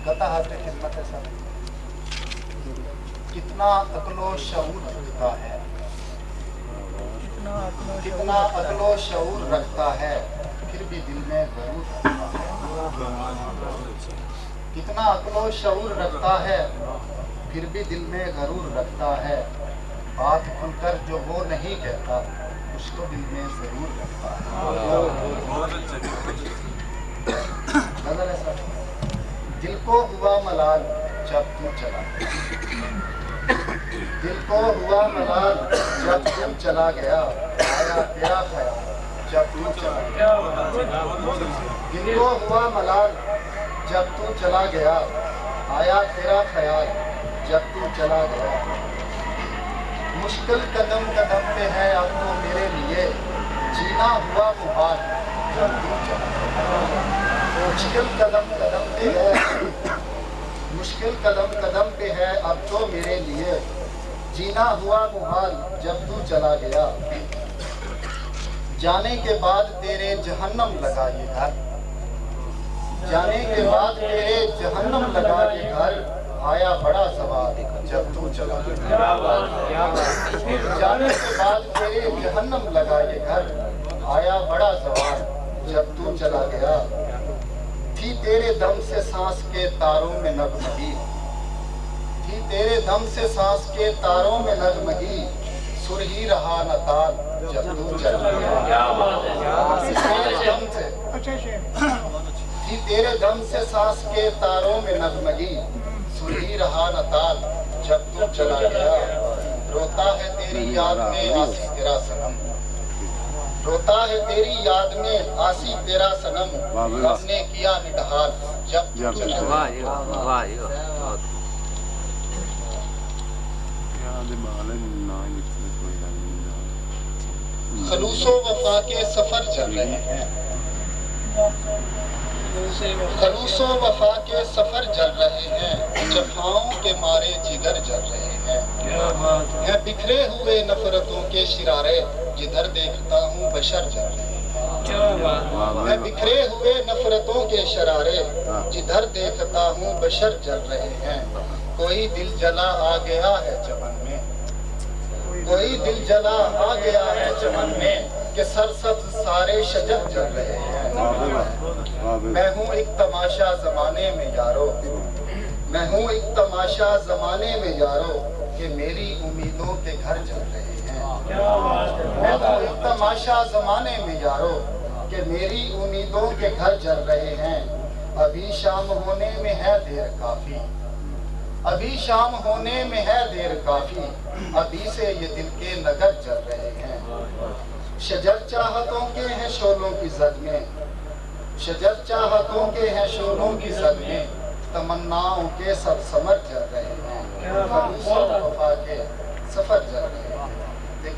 बता हाथ में खिदमत है सब। कितना अक्लो शऊर रखता है, कितना अक्लो शऊर रखता है, फिर भी दिल में जरूर रखता है। कितना अक्लो शऊर रखता है, फिर भी दिल में गरूर रखता है। बात खुलकर जो वो नहीं कहता, उसको दिल में जरूर रखता है। दिल को हुआ मलाल जब तू चला, दिल को हुआ मलाल जब तू चला गया, आया तेरा ख्याल जब तू चला गया। दिल को हुआ मलाल जब तू चला गया, आया तेरा ख्याल जब तू चला गया। मुश्किल कदम कदम पे है अब तो मेरे लिए, जीना हुआ मुहाल जब तू चला गया। मुश्किल कदम कदम पे है, मुश्किल कदम कदम पे है अब तो मेरे लिए, जीना हुआ मुहाल जब तू चला गया। जाने के बाद तेरे जहन्नम लगा ये घर, जाने के बाद तेरे जहन्नम लगा ये घर, आया बड़ा सवाल जब तू चला गया। जाने के बाद तेरे जहन्नम लगा ये घर, आया बड़ा सवाल जब तू चला गया। थी तेरे दम से सांस के तारों में नगमगी, थी तेरे दम से सांस के तारों में नगमगी, सुर ही रहा न ताल जब तू चला गया। तेरे दम से, थी तेरे दम से सांस के तारों में नगमगी, सुर ही रहा न ताल जब तू चला गया। रोता है तेरी याद में आसी तेरा सनम, रोता है तेरी याद में आसी तेरा सनम, हमने किया निढाल जब तू चला गया। खलूसो वफा के सफर चल रहे हैं, खलूसो वफा के सफर चल रहे हैं, जफाओं के मारे जिगर जल रहे हैं। बिखरे हुए नफरतों के शिरारे, जिधर देखता हूँ बशर जल रहे हैं। बिखरे हुए नफरतों के शरारे, जिधर देखता हूँ बशर जल रहे हैं। कोई दिल जला आ गया है चमन में, कोई दिल जला आ गया है चमन में, कि सरसब्ज सारे शजर जल रहे हैं। मैं हूँ एक तमाशा जमाने में यारो, मैं हूँ एक तमाशा जमाने में यारो, कि मेरी उम्मीदों के घर जल रहे हैं। मैं हूँ एक तमाशा जमाने में यारो, कि मेरी उम्मीदों के घर जल रहे हैं। अभी शाम होने में है देर काफी, अभी शाम होने में है देर काफी, अभी से ये दिल के नगर जल रहे हैं। शजर चाहतों के हैं शोलों की जद में, शजर चाहतों के हैं शोलों की जद में, तमन्नाओं के सब समर जल रहे हैं। खलूसो वफा के सफर जल रहे हैं।